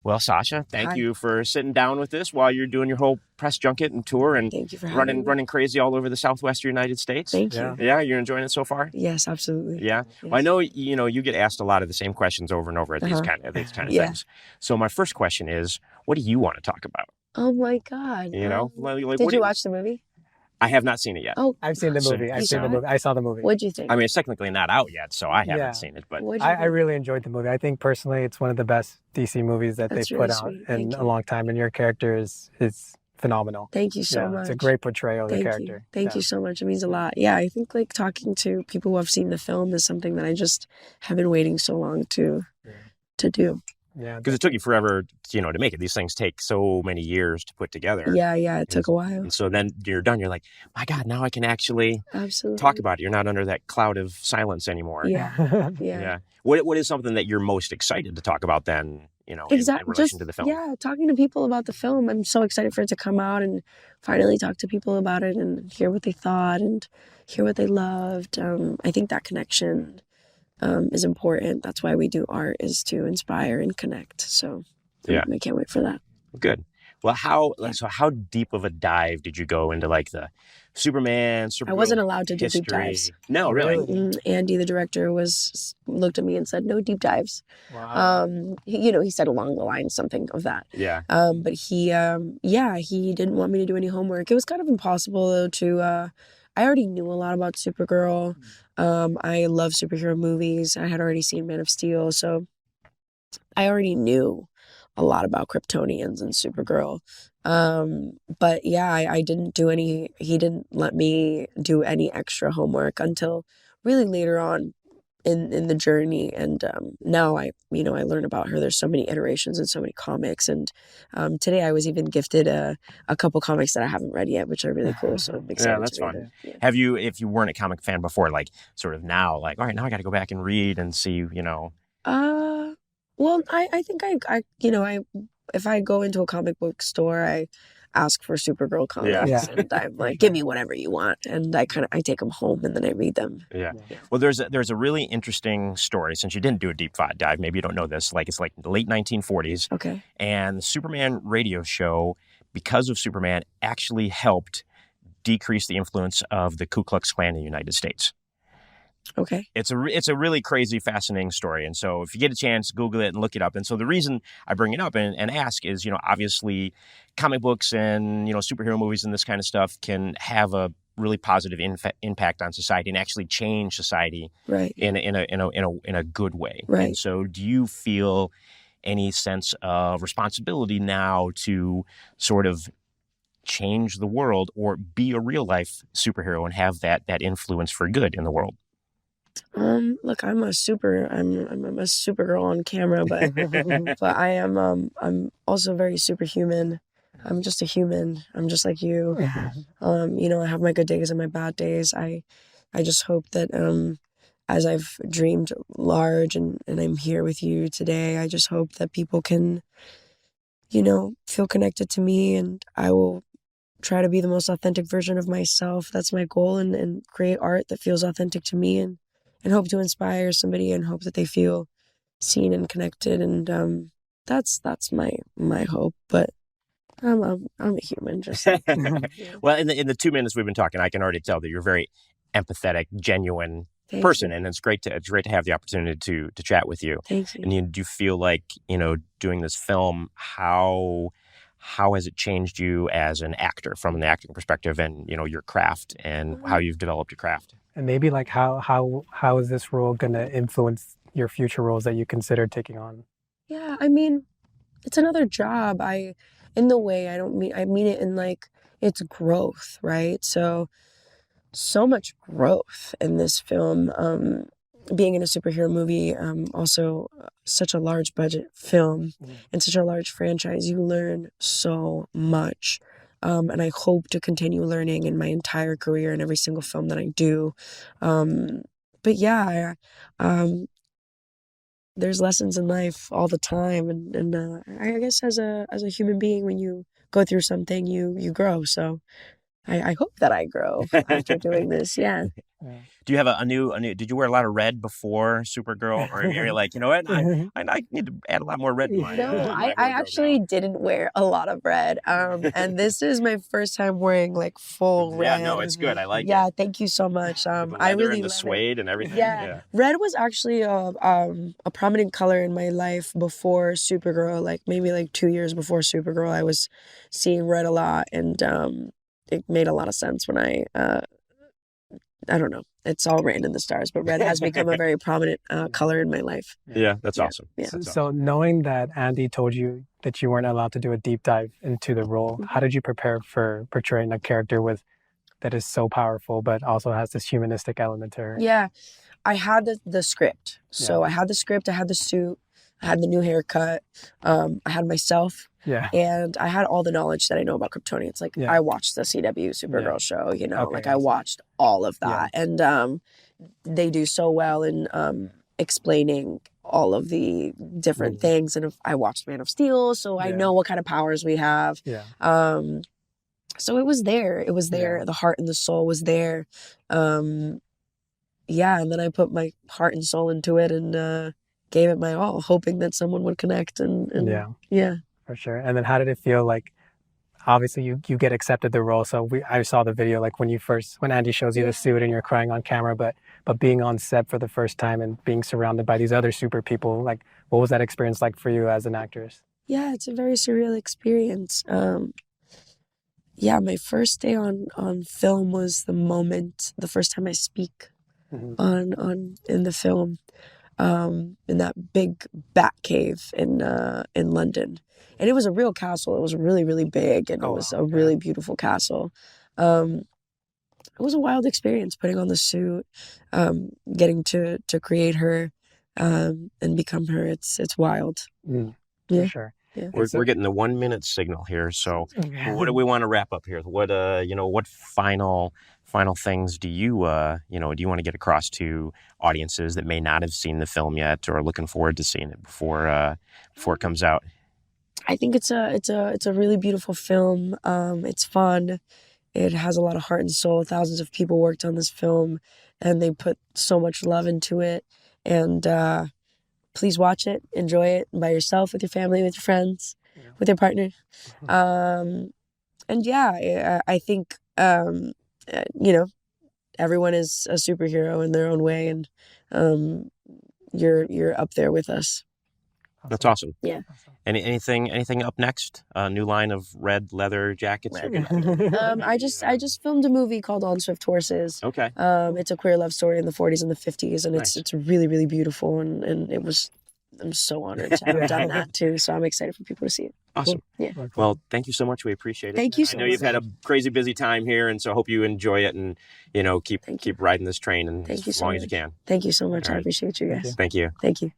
Well, Sasha, thank Hi. you for sitting down with us while you're doing your whole press junket and tour and Thank you for having me. running crazy all over the Southwestern United States. Thank you. Yeah, you're enjoying it so far? Yes, absolutely. Yeah. Yes. Well, I know you get asked a lot of the same questions over and over at these kind of Yeah. things. So my first question is, what do you want to talk about? Oh my God. You know, like, Did you watch the movie? I have not seen it yet. Oh, I've seen the So- movie. You saw it? I saw the movie. What'd you think? I mean, it's technically not out yet, so I haven't Yeah. seen it. But What'd you I think? really enjoyed the movie. I think personally it's one of the best DC movies that That's they've really put out sweet. in Thank a you. long time. And your character is phenomenal. Thank you so Yeah, much. It's a great portrayal of the Thank character. you. Thank you so much. It means a lot. Yeah, I think like talking to people who have seen the film is something that I just have been waiting so long to do. Yeah. because it took you forever, to make it. These things take so many years to put together. Yeah, it took a while. And so then you're done. You're like, my God, now I can actually Absolutely. talk about it. You're not under that cloud of silence anymore. Yeah. Yeah. What is something that you're most excited to talk about then, in relation to the film? Yeah, talking to people about the film. I'm so excited for it to come out and finally talk to people about it and hear what they thought and hear what they loved. I think that connection is important. That's why we do art, is to inspire and connect. So Yeah. I can't wait for that. Good. Well, how deep of a dive did you go into like the Superman, Supergirl I wasn't allowed to do history? deep dives. No, really. Andy, the director, looked at me and said, "No deep dives." Wow. He said along the line something of that. Yeah. But he didn't want me to do any homework. It was kind of impossible though to. I already knew a lot about Supergirl. I love superhero movies. I had already seen Man of Steel, so I already knew a lot about Kryptonians and Supergirl. But yeah, I didn't do any. He didn't let me do any extra homework until really later on in the journey. And now I learn about her. There's so many iterations and so many comics. And today I was even gifted a couple comics that I haven't read yet, which are really cool. So I'm excited that's to read fun. them. Yeah. Have you, if you weren't a comic fan before, like sort of now, like, all right, now I got to go back and read and see, Well, I think if I go into a comic book store, I ask for Supergirl comics, Yeah. and I'm like, give me whatever you want, and I take them home and then I read them. Yeah. Well, there's a really interesting story. Since you didn't do a deep dive, maybe you don't know this. Like, it's like the late 1940s, Okay. and the Superman radio show, because of Superman, actually helped decrease the influence of the Ku Klux Klan in the United States. Okay. It's a really crazy, fascinating story. And so if you get a chance, Google it and look it up. And so the reason I bring it up and ask is, obviously comic books and, superhero movies and this kind of stuff can have a really positive impact on society and actually change society Right. in a good way. Right. And so do you feel any sense of responsibility now to sort of change the world or be a real life superhero and have that influence for good in the world? Look, I'm a Supergirl on camera, but but I'm also very superhuman. I'm just a human. I'm just like you. I have my good days and my bad days. I just hope that as I've dreamed large and I'm here with you today, I just hope that people can, feel connected to me, and I will try to be the most authentic version of myself. That's my goal, and create art that feels authentic to me, and hope to inspire somebody and hope that they feel seen and connected. And that's my hope. But I'm a human, just like, Well, in the 2 minutes we've been talking, I can already tell that you're a very empathetic, genuine Thank person, you. and it's great to have the opportunity to chat with you. Thank you. And do you feel like doing this film, how has it changed you as an actor from the acting perspective, and your craft and how you've developed your craft? And maybe like how is this role going to influence your future roles that you consider taking on? Yeah, I mean, it's another job. I mean it in like it's growth, right? So much growth in this film. Being in a superhero movie, also such a large budget film and such a large franchise, you learn so much. And I hope to continue learning in my entire career in every single film that I do. But yeah, there's lessons in life all the time, and I guess as a human being, when you go through something, you grow. So I hope that I grow after doing this. Yeah. Do you have a new? Did you wear a lot of red before Supergirl, or you're like, you know what, I need to add a lot more red in my No, my I wardrobe actually now. didn't wear a lot of red. And this is my first time wearing like full Yeah, red. no, it's good. I like Yeah, it. thank you so much. With the I leather really and the love it. suede and everything. Yeah, red was actually a prominent color in my life before Supergirl. Like maybe like 2 years before Supergirl, I was seeing red a lot, and it made a lot of sense when I don't know. It's all written in the stars, but red has become a very prominent color in my life. Yeah, that's Yeah, awesome. yeah. So, That's so knowing that Andy told you that you weren't allowed to do a deep dive into the role, Mm-hmm. how did you prepare for portraying a character with that is so powerful but also has this humanistic element to her? Yeah, I had the script. So Yeah. I had the script, I had the suit, I had the new haircut, I had myself, Yeah. and I had all the knowledge that I know about Kryptonians. Like Yeah. I watched the CW Supergirl Yeah. show, you know, Okay, like I I see. watched all of Yeah. that. And they do so well in explaining all of the different Mm. things. And if I watched Man of Steel, so I Yeah. know what kind of powers we have. Yeah. So it was there. It was there. Yeah. The heart and the soul was there. Yeah, and then I put my heart and soul into it and gave it my all, hoping that someone would connect. And yeah. For sure. And then how did it feel like, obviously you get accepted the role. So I saw the video, like when Andy shows you the suit and you're crying on camera, but being on set for the first time and being surrounded by these other super people, like what was that experience like for you as an actress? Yeah, it's a very surreal experience. Yeah, my first day on film was the first time I speak in the film, in that big bat cave in London. And it was a real castle. It was really, really big, and it was a really beautiful castle. It was a wild experience putting on the suit, getting to create her, and become her. It's wild. For sure. Yeah. We're getting the 1 minute signal here. So what do we want to wrap up here? What what final things do you want to get across to audiences that may not have seen the film yet or are looking forward to seeing it before it comes out? I think it's a really beautiful film. It's fun. It has a lot of heart and soul. Thousands of people worked on this film, and they put so much love into it. And please watch it, enjoy it by yourself, with your family, with your friends, with your partner. And yeah, I think everyone is a superhero in their own way, and you're up there with us. That's awesome. Yeah. Anything up next? New line of red leather jackets? I just filmed a movie called On Swift Horses. Okay. It's a queer love story in the 40s and the 50s, and Nice. it's really, really beautiful, and I'm so honored to have done that too. So I'm excited for people to see it. Awesome. Yeah. Well, thank you so much. We appreciate it. Thank you so I know you've much. had a crazy busy time here, and so I hope you enjoy it and keep riding this train and Thank you as so long as you much. can. Thank you so much. All I right. appreciate you guys. Thank you. Thank you.